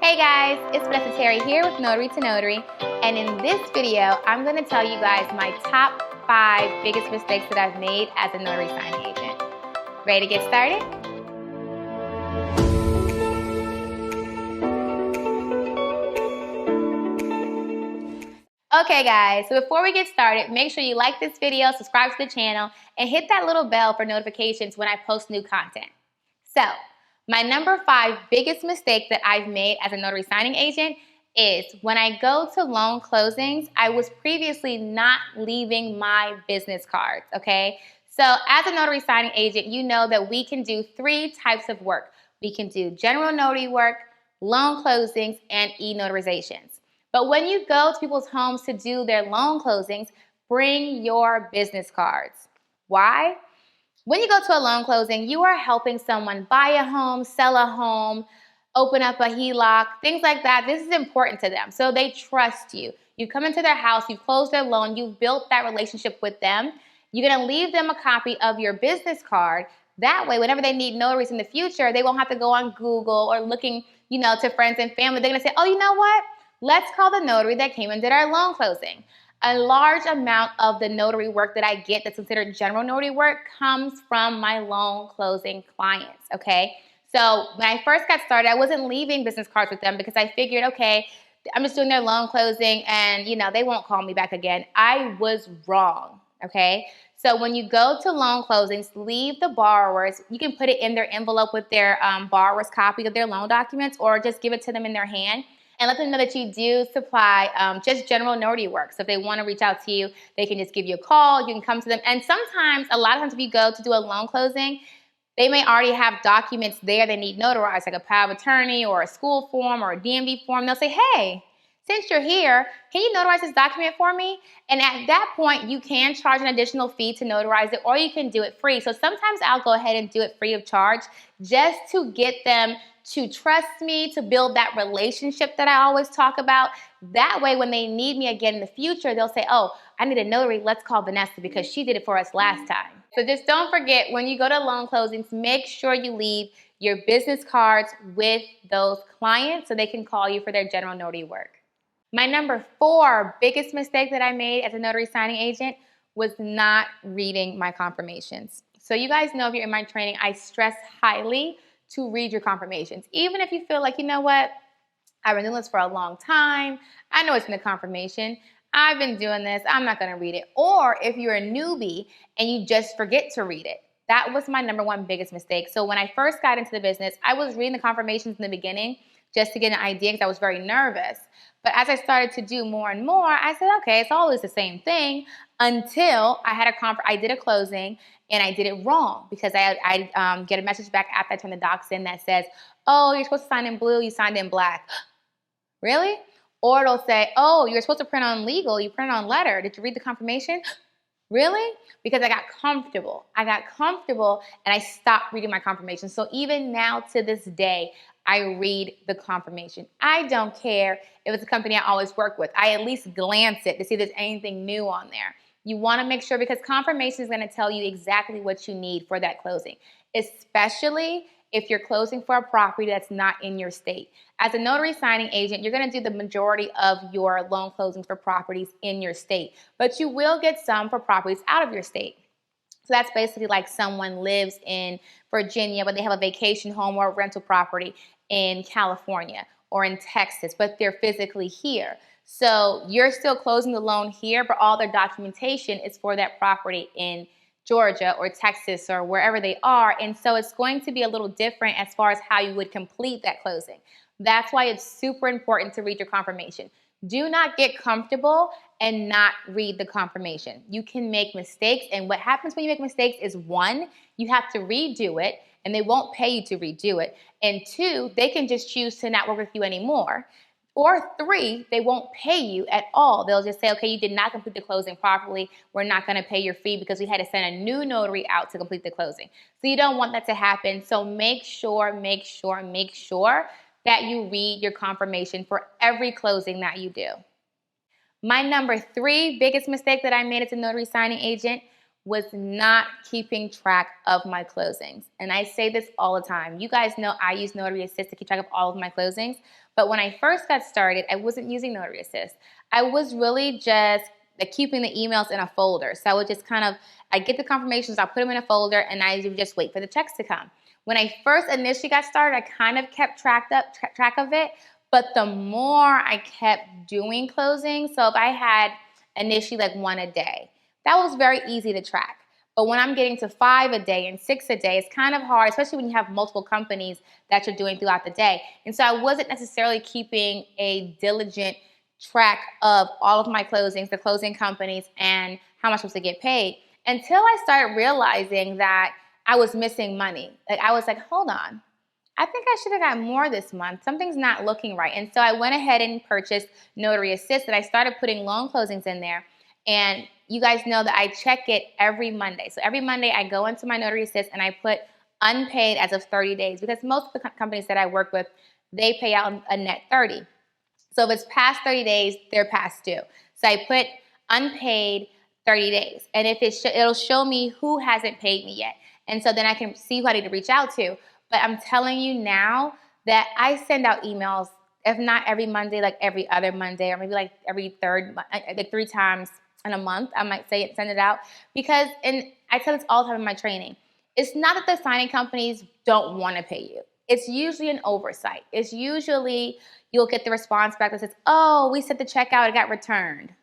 Hey guys, it's Blessed Terry here with Notary to Notary, and in this video, I'm going to tell you guys my top 5 biggest mistakes that I've made as a notary signing agent. Ready to get started? Okay guys, so before we get started, make sure you like this video, subscribe to the channel, and hit that little bell for notifications when I post new content. So, my number 5 biggest mistake that I've made as a notary signing agent is when I go to loan closings, I was previously not leaving my business cards, okay? So as a notary signing agent, you know that we can do 3 types of work. We can do general notary work, loan closings, and e-notarizations. But when you go to people's homes to do their loan closings, bring your business cards. Why? When you go to a loan closing, you are helping someone buy a home, sell a home, open up a HELOC, things like that. This is important to them. So they trust you. You come into their house, you've closed their loan, you've built that relationship with them. You're going to leave them a copy of your business card. That way, whenever they need notaries in the future, they won't have to go on Google or looking, to friends and family. They're going to say, oh, you know what? Let's call the notary that came and did our loan closing. A large amount of the notary work that I get that's considered general notary work comes from my loan closing clients, okay? So when I first got started, I wasn't leaving business cards with them because I figured, okay, I'm just doing their loan closing and, they won't call me back again. I was wrong, okay? So when you go to loan closings, leave the borrowers. You can put it in their envelope with their borrower's copy of their loan documents, or just give it to them in their hand. And let them know that you do supply just general notary work. So if they want to reach out to you, they can just give you a call. You can come to them. And sometimes, a lot of times if you go to do a loan closing, they may already have documents there they need notarized, like a power of attorney or a school form or a DMV form. They'll say, hey, since you're here, can you notarize this document for me? And at that point, you can charge an additional fee to notarize it, or you can do it free. So sometimes I'll go ahead and do it free of charge just to get them to trust me, to build that relationship that I always talk about. That way, when they need me again in the future, they'll say, oh, I need a notary. Let's call Vanessa because she did it for us last time. So just don't forget, when you go to loan closings, make sure you leave your business cards with those clients so they can call you for their general notary work. My number 4 biggest mistake that I made as a notary signing agent was not reading my confirmations. So you guys know, if you're in my training, I stress highly to read your confirmations. Even if you feel like, you know what, I've been doing this for a long time, I know it's in the confirmation, I've been doing this, I'm not gonna read it. Or if you're a newbie and you just forget to read it. That was my number 1 biggest mistake. So when I first got into the business, I was reading the confirmations in the beginning just to get an idea because I was very nervous. But as I started to do more and more, I said, okay, it's always the same thing, until I did a closing and I did it wrong because I get a message back after I turn the docs in that says, oh, you're supposed to sign in blue, you signed in black. Really? Or it'll say, oh, you're supposed to print on legal, you printed on letter. Did you read the confirmation? Really? Because I got comfortable. And I stopped reading my confirmation. So even now to this day, I read the confirmation. I don't care if it's a company I always work with. I at least glance it to see if there's anything new on there. You want to make sure, because confirmation is going to tell you exactly what you need for that closing, especially if you're closing for a property that's not in your state. As a notary signing agent, you're going to do the majority of your loan closings for properties in your state, but you will get some for properties out of your state. So that's basically like someone lives in Virginia, but they have a vacation home or a rental property in California or in Texas, but they're physically here. So you're still closing the loan here, but all their documentation is for that property in Georgia or Texas or wherever they are. And so it's going to be a little different as far as how you would complete that closing. That's why it's super important to read your confirmation. Do not get comfortable and not read the confirmation. You can make mistakes, and what happens when you make mistakes is, 1, you have to redo it, and they won't pay you to redo it, and 2, they can just choose to not work with you anymore, or 3, they won't pay you at all. They'll just say, okay, you did not complete the closing properly, we're not going to pay your fee because we had to send a new notary out to complete the closing. So you don't want that to happen. So make sure that you read your confirmation for every closing that you do. My number 3 biggest mistake that I made as a notary signing agent was not keeping track of my closings. And I say this all the time. You guys know I use Notary Assist to keep track of all of my closings. But when I first got started, I wasn't using Notary Assist. I was really just keeping the emails in a folder. So I would just I get the confirmations, I'll put them in a folder, and I would just wait for the checks to come. When I first initially got started, I kind of kept track of it. But the more I kept doing closings, so if I had initially like 1 a day, that was very easy to track. But when I'm getting to 5 a day and 6 a day, it's kind of hard, especially when you have multiple companies that you're doing throughout the day. And so I wasn't necessarily keeping a diligent track of all of my closings, the closing companies, and how much was to get paid until I started realizing that I was missing money. Like I was like, hold on, I think I should have got more this month. Something's not looking right. And so I went ahead and purchased Notary Assist, and I started putting loan closings in there. And you guys know that I check it every Monday. So every Monday I go into my Notary Assist and I put unpaid as of 30 days because most of the companies that I work with, they pay out a net 30. So if it's past 30 days, they're past due. So I put unpaid 30 days. And if it'll show me who hasn't paid me yet. And so then I can see who I need to reach out to. But I'm telling you now that I send out emails, if not every Monday, like every other Monday, or maybe like every third, like 3 times in a month, I might send it out. Because, and I tell this all the time in my training, it's not that the signing companies don't want to pay you. It's usually an oversight. It's usually you'll get the response back that says, oh, we sent the check out, it got returned.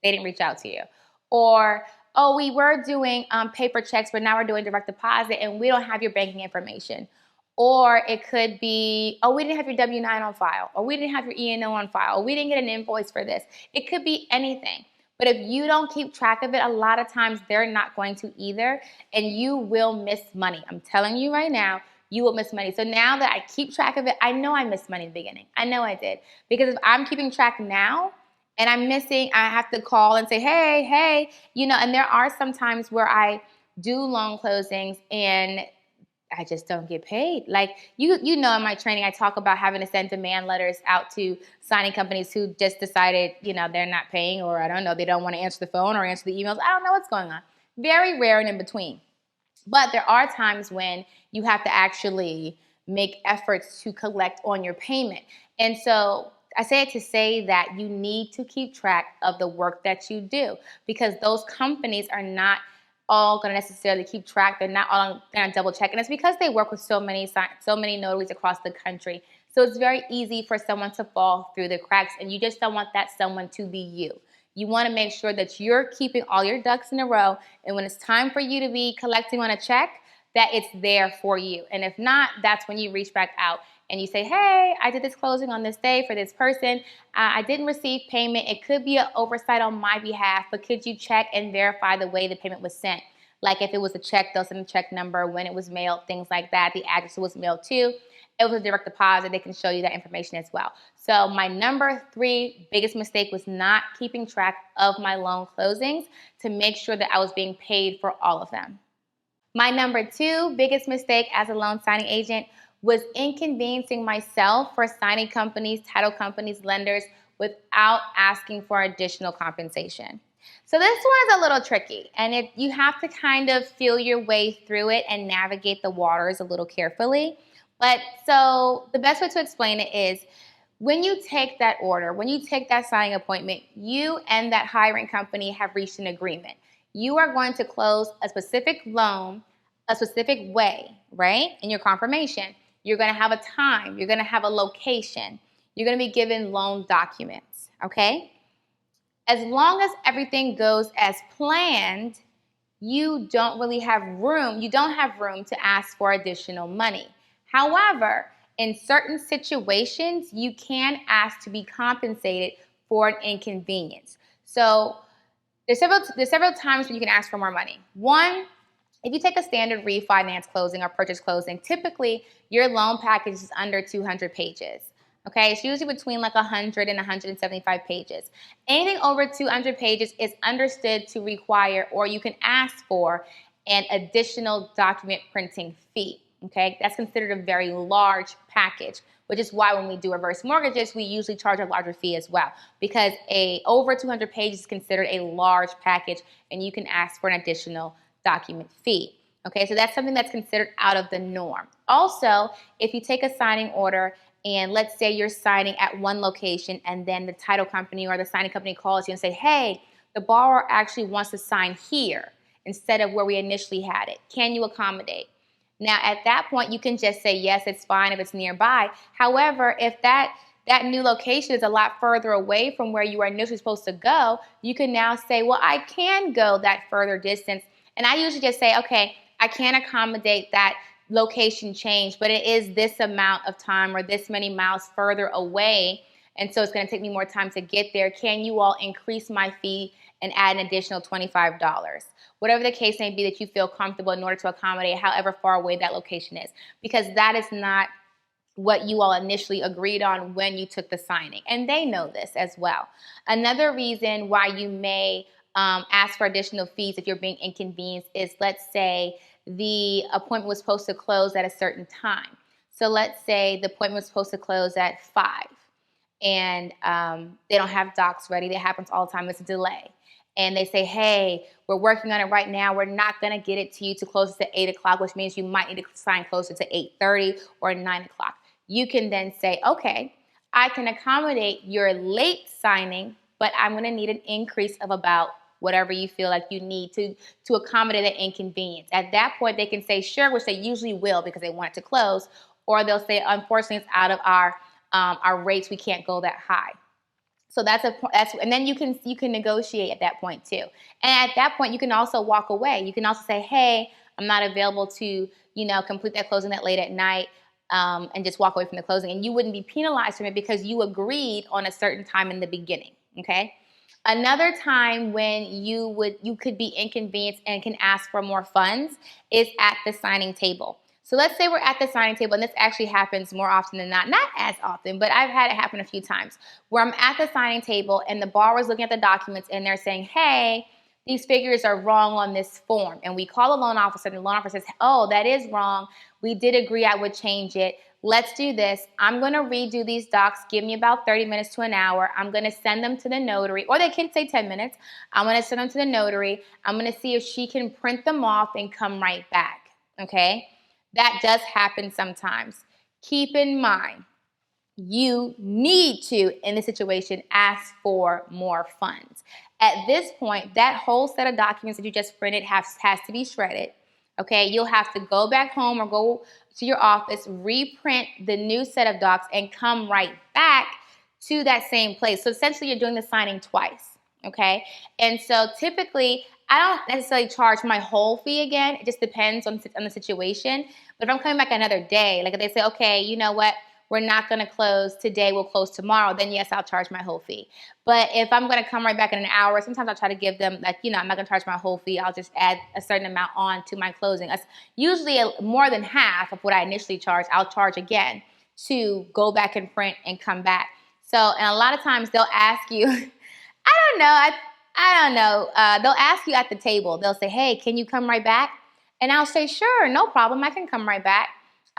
They didn't reach out to you. Or, oh, we were doing paper checks, but now we're doing direct deposit and we don't have your banking information. Or it could be, oh, we didn't have your W-9 on file, or we didn't have your E&O on file, or we didn't get an invoice for this. It could be anything. But if you don't keep track of it, a lot of times they're not going to either, and you will miss money. I'm telling you right now, you will miss money. So now that I keep track of it, I know I missed money in the beginning. I know I did. Because if I'm keeping track now and I'm missing, I have to call and say, hey, and there are some times where I do loan closings and I just don't get paid. Like, you know, in my training, I talk about having to send demand letters out to signing companies who just decided, they're not paying, or I don't know, they don't want to answer the phone or answer the emails. I don't know what's going on. Very rare and in between. But there are times when you have to actually make efforts to collect on your payment. And so I say it to say that you need to keep track of the work that you do, because those companies are not all going to necessarily keep track. They're not all going to double check. And it's because they work with so many notaries across the country. So it's very easy for someone to fall through the cracks, and you just don't want that someone to be you. You want to make sure that you're keeping all your ducks in a row, and when it's time for you to be collecting on a check, that it's there for you. And if not, that's when you reach back out and you say, hey, I did this closing on this day for this person. I didn't receive payment. It could be an oversight on my behalf, but could you check and verify the way the payment was sent? Like if it was a check, they'll send a check number, when it was mailed, things like that, the address it was mailed to. It was a direct deposit. They can show you that information as well. So my number 3 biggest mistake was not keeping track of my loan closings to make sure that I was being paid for all of them. My number 2 biggest mistake as a loan signing agent was inconveniencing myself for signing companies, title companies, lenders without asking for additional compensation. So this one is a little tricky, and you have to kind of feel your way through it and navigate the waters a little carefully. But so the best way to explain it is, when you take that order, when you take that signing appointment, you and that hiring company have reached an agreement. You are going to close a specific loan a specific way, right? In your confirmation, you're going to have a time, you're going to have a location, you're going to be given loan documents, okay? As long as everything goes as planned, you don't really have room, to ask for additional money. However, in certain situations, you can ask to be compensated for an inconvenience. So there's several times when you can ask for more money. One, if you take a standard refinance closing or purchase closing, typically your loan package is under 200 pages. Okay, it's usually between like 100 and 175 pages. Anything over 200 pages is understood to require, or you can ask for, an additional document printing fee. Okay, that's considered a very large package which is why when we do reverse mortgages, we usually charge a larger fee as well, because over 200 pages is considered a large package, and you can ask for an additional document fee. Okay, so that's something that's considered out of the norm. Also, if you take a signing order and let's say you're signing at one location and then the title company or the signing company calls you and say, hey, the borrower actually wants to sign here instead of where we initially had it. Can you accommodate? Now, at that point, you can just say, yes, it's fine if it's nearby. However, if that new location is a lot further away from where you were initially supposed to go, you can now say, well, I can go that further distance. And I usually just say, okay, I can't accommodate that location change, but it is this amount of time or this many miles further away, and so it's going to take me more time to get there. Can you all increase my fee and add an additional $25? Whatever the case may be that you feel comfortable in order to accommodate however far away that location is, because that is not what you all initially agreed on when you took the signing, and they know this as well. Another reason why you may ask for additional fees if you're being inconvenienced is, let's say the appointment was supposed to close at a certain time. So let's say the appointment was supposed to close at 5 and they don't have docs ready. That happens all the time. It's a delay. And they say, hey, we're working on it right now. We're not going to get it to you to close to 8 o'clock, which means you might need to sign closer to 8:30 or 9 o'clock. You can then say, okay, I can accommodate your late signing, but I'm going to need an increase of about whatever you feel like you need to accommodate an inconvenience. At that point, they can say sure, which they usually will because they want it to close, or they'll say, unfortunately, it's out of our rates. We can't go that high. So and then you can negotiate at that point too. And at that point, you can also walk away. You can also say, hey, I'm not available to complete that closing that late at night, and just walk away from the closing, and you wouldn't be penalized from it because you agreed on a certain time in the beginning. Okay. Another time when you could be inconvenienced and can ask for more funds is at the signing table. So let's say we're at the signing table, and this actually happens more often than not as often, but I've had it happen a few times, where I'm at the signing table and the borrower's looking at the documents and they're saying, hey, these figures are wrong on this form. And we call the loan officer, and the loan officer says, oh, that is wrong. We did agree I would change it. Let's do this. I'm going to redo these docs. Give me about 30 minutes to an hour. I'm going to send them to the notary, or they can say 10 minutes. I'm going to send them to the notary. I'm going to see if she can print them off and come right back. Okay? That does happen sometimes. Keep in mind, you need to, in this situation, ask for more funds. At this point, that whole set of documents that you just printed has to be shredded. Okay, you'll have to go back home or go to your office, reprint the new set of docs, and come right back to that same place. So essentially, you're doing the signing twice. Okay, and so typically, I don't necessarily charge my whole fee again. It just depends on the situation. But if I'm coming back another day, like if they say, okay, you know what, we're not going to close today, we'll close tomorrow, then yes, I'll charge my whole fee. But if I'm going to come right back in an hour, sometimes I'll try to give them, like, I'm not going to charge my whole fee. I'll just add a certain amount on to my closing. That's usually more than half of what I initially charged. I'll charge again to go back and print and come back. So, and a lot of times they'll ask you, I don't know. They'll ask you at the table. They'll say, hey, can you come right back? And I'll say, sure, no problem. I can come right back.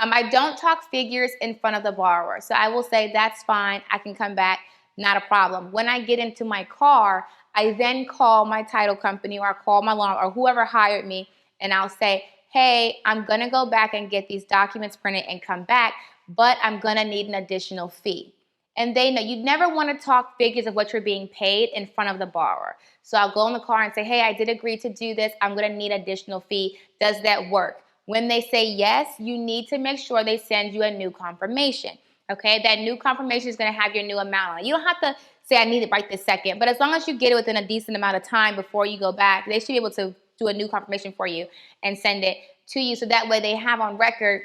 I don't talk figures in front of the borrower. So I will say, that's fine. I can come back. Not a problem. When I get into my car, I then call my title company, or I call my loan or whoever hired me, and I'll say, hey, I'm going to go back and get these documents printed and come back, but I'm going to need an additional fee. And they know you never want to talk figures of what you're being paid in front of the borrower. So I'll go in the car and say, hey, I did agree to do this. I'm going to need additional fee. Does that work? When they say yes, you need to make sure they send you a new confirmation. Okay, that new confirmation is going to have your new amount on it. You don't have to say I need it right this second, but as long as you get it within a decent amount of time before you go back, they should be able to do a new confirmation for you and send it to you. So that way they have on record,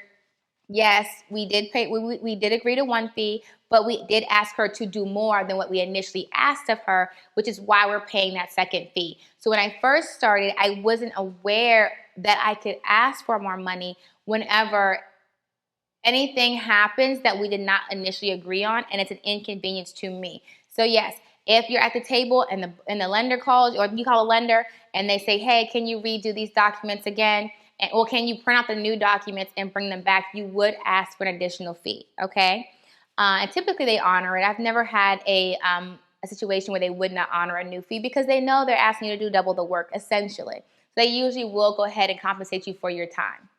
yes, we did pay. We did agree to one fee, but we did ask her to do more than what we initially asked of her, which is why we're paying that second fee. So when I first started, I wasn't aware that I could ask for more money whenever anything happens that we did not initially agree on, and it's an inconvenience to me. So yes, if you're at the table and the lender calls, or you call a lender and they say, hey, can you redo these documents again? Or can you print out the new documents and bring them back? You would ask for an additional fee, okay? And typically they honor it. I've never had a situation where they would not honor a new fee because they know they're asking you to do double the work, essentially. So they usually will go ahead and compensate you for your time.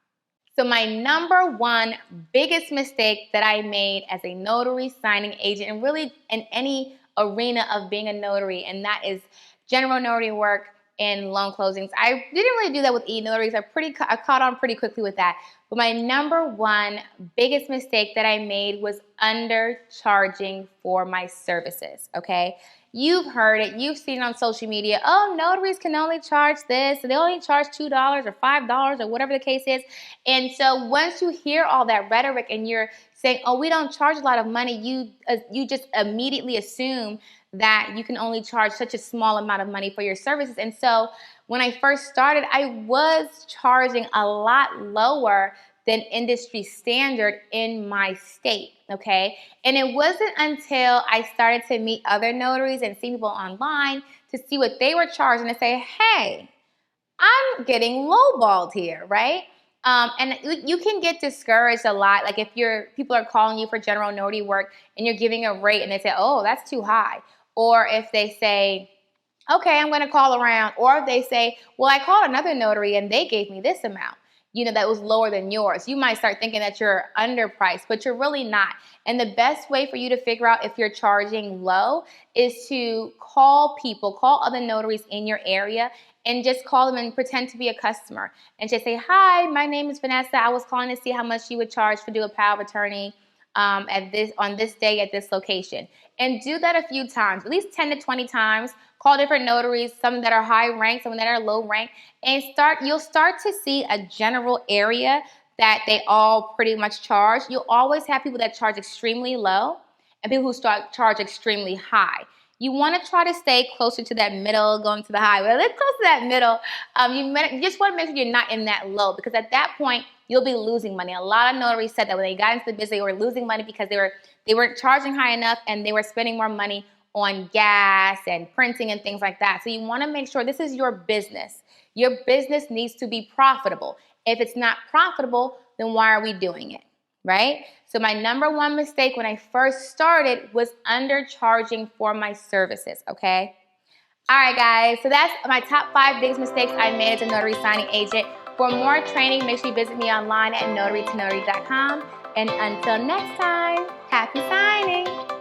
So my number one biggest mistake that I made as a notary signing agent, and really in any arena of being a notary, and that is general notary work and loan closings. I didn't really do that with e-notaries. I caught on pretty quickly with that. But my number one biggest mistake that I made was undercharging for my services, okay? You've heard it. You've seen it on social media. Oh, notaries can only charge this. They only charge $2 or $5 or whatever the case is. And so once you hear all that rhetoric and you're saying, oh, we don't charge a lot of money, you just immediately assume that you can only charge such a small amount of money for your services. And so when I first started, I was charging a lot lower than industry standard in my state, okay? And it wasn't until I started to meet other notaries and see people online to see what they were charging and say, hey, I'm getting lowballed here, right? And you can get discouraged a lot. Like if people are calling you for general notary work and you're giving a rate and they say, oh, that's too high. Or if they say, okay, I'm going to call around. Or if they say, well, I called another notary and they gave me this amount, that was lower than yours. You might start thinking that you're underpriced, but you're really not. And the best way for you to figure out if you're charging low is to call other notaries in your area, and just call them and pretend to be a customer. And just say, hi, my name is Vanessa. I was calling to see how much you would charge to do a power of attorney on this day at this location. And do that a few times, at least 10 to 20 times. Call different notaries, some that are high ranked, some that are low ranked, and you'll start to see a general area that they all pretty much charge. You'll always have people that charge extremely low and people who charge extremely high. You want to try to stay closer to that middle, going to the high. Well, let's close to that middle. You just want to make sure you're not in that low, because at that point, you'll be losing money. A lot of notaries said that when they got into the business, they were losing money because they weren't charging high enough and they were spending more money on gas and printing and things like that. So you want to make sure this is your business. Your business needs to be profitable. If it's not profitable, then why are we doing it, right? So my number one mistake when I first started was undercharging for my services, okay? All right, guys, so that's my top 5 biggest mistakes I made as a notary signing agent. For more training, make sure you visit me online at Notary2NOTARY.com. And until next time, happy signing.